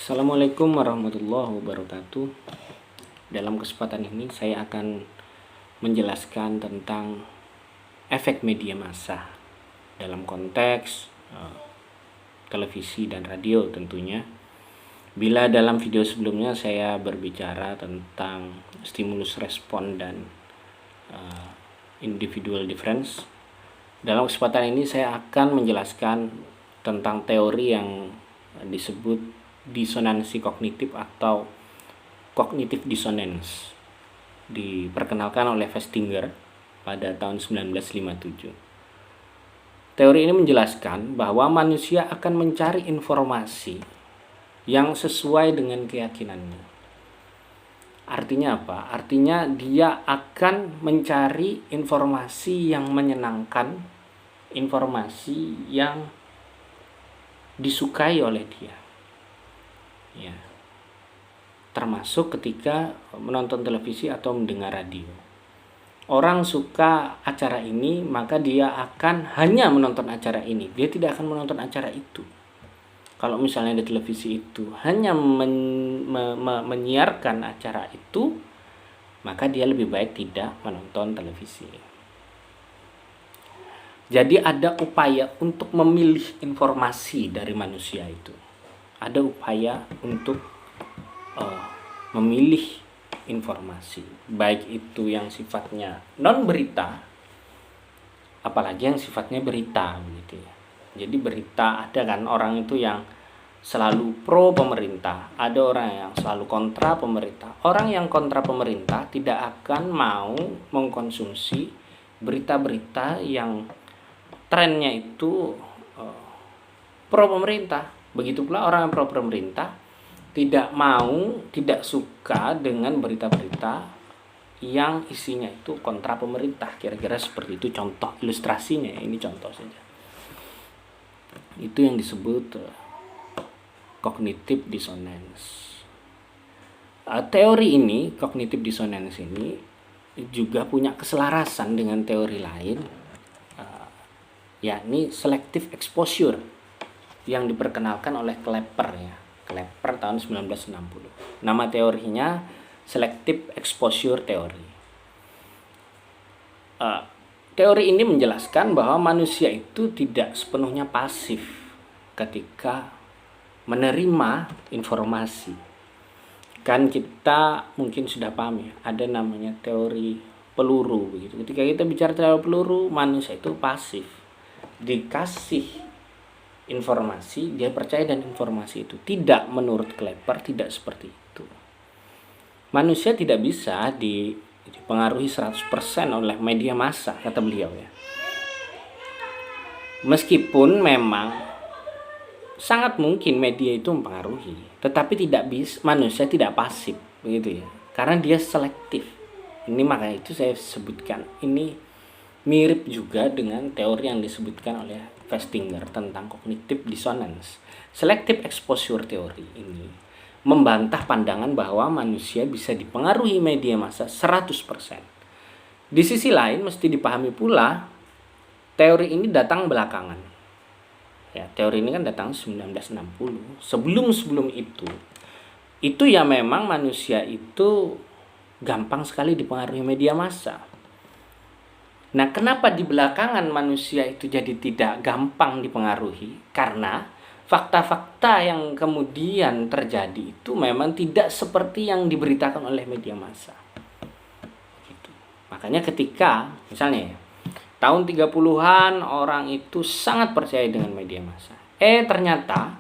Assalamualaikum warahmatullahi wabarakatuh. Dalam kesempatan ini saya akan menjelaskan tentang efek media massa dalam konteks televisi dan radio tentunya. Bila dalam video sebelumnya saya berbicara tentang stimulus respon dan individual difference, dalam kesempatan ini saya akan menjelaskan tentang teori yang disebut disonansi kognitif atau cognitive dissonance, diperkenalkan oleh Festinger pada tahun 1957. Teori ini menjelaskan bahwa manusia akan mencari informasi yang sesuai dengan keyakinannya. Artinya apa? Artinya dia akan mencari informasi yang menyenangkan, informasi yang disukai oleh dia. Ya. Termasuk ketika menonton televisi atau mendengar radio. Orang suka acara ini, maka dia akan hanya menonton acara ini. Dia tidak akan menonton acara itu. Kalau misalnya di televisi itu hanya menyiarkan acara itu, maka dia lebih baik tidak menonton televisi. Jadi ada upaya untuk memilih informasi dari manusia itu. Ada upaya untuk memilih informasi, baik itu yang sifatnya non berita, apalagi yang sifatnya berita, begitu ya. Jadi berita, ada kan orang itu yang selalu pro pemerintah, ada orang yang selalu kontra pemerintah. Orang yang kontra pemerintah tidak akan mau mengkonsumsi berita-berita yang trennya itu pro pemerintah. Begitu pula orang yang pro pemerintah tidak suka dengan berita-berita yang isinya itu kontra pemerintah. Kira-kira seperti itu contoh ilustrasinya. Ini contoh saja. Itu yang disebut cognitive dissonance. Teori ini, cognitive dissonance ini juga punya keselarasan dengan teori lain, yakni selective exposure, yang diperkenalkan oleh Klepper ya. Klepper tahun 1960. Nama teorinya selective exposure theory. Teori ini menjelaskan bahwa manusia itu tidak sepenuhnya pasif ketika menerima informasi. Kan kita mungkin sudah paham ya, ada namanya teori peluru begitu. Ketika kita bicara teori peluru, manusia itu pasif. Dikasih informasi, dia percaya dan informasi itu. Tidak, menurut Klepper tidak seperti itu. Manusia tidak bisa dipengaruhi 100% oleh media massa, kata beliau ya. Meskipun memang sangat mungkin media itu mempengaruhi, tetapi tidak bisa, manusia tidak pasif begitu ya. Karena dia selektif. Ini makanya itu saya sebutkan, ini mirip juga dengan teori yang disebutkan oleh Festinger tentang cognitive dissonance. Selective exposure theory ini membantah pandangan bahwa manusia bisa dipengaruhi media massa 100%. Di sisi lain mesti dipahami pula teori ini datang belakangan. Ya, teori ini kan datang 1960. Sebelum itu ya memang manusia itu gampang sekali dipengaruhi media massa. Nah, kenapa di belakangan manusia itu jadi tidak gampang dipengaruhi? Karena fakta-fakta yang kemudian terjadi itu memang tidak seperti yang diberitakan oleh media massa. Gitu. Makanya ketika misalnya ya, tahun 30-an orang itu sangat percaya dengan media massa. Ternyata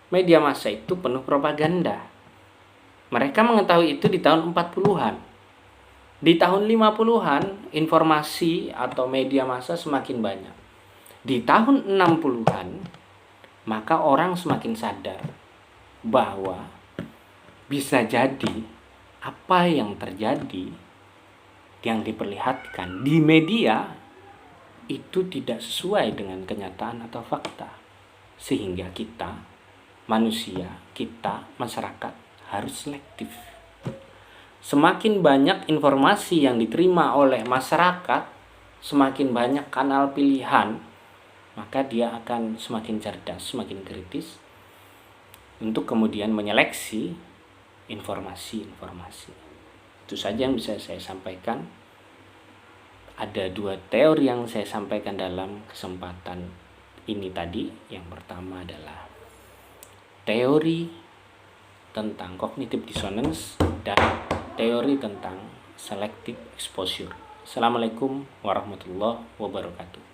media massa itu penuh propaganda. Mereka mengetahui itu di tahun 40-an. Di tahun 50-an informasi atau media massa semakin banyak. Di tahun 60-an maka orang semakin sadar bahwa bisa jadi apa yang terjadi, yang diperlihatkan di media itu tidak sesuai dengan kenyataan atau fakta. Sehingga kita, manusia, kita, masyarakat harus selektif. Semakin banyak informasi yang diterima oleh masyarakat, semakin banyak kanal pilihan, maka dia akan semakin cerdas, semakin kritis, untuk kemudian menyeleksi informasi-informasi. Itu saja yang bisa saya sampaikan. Ada 2 teori yang saya sampaikan dalam kesempatan ini tadi. Yang pertama adalah teori tentang cognitive dissonance dan teori tentang selective exposure. Assalamualaikum warahmatullahi wabarakatuh.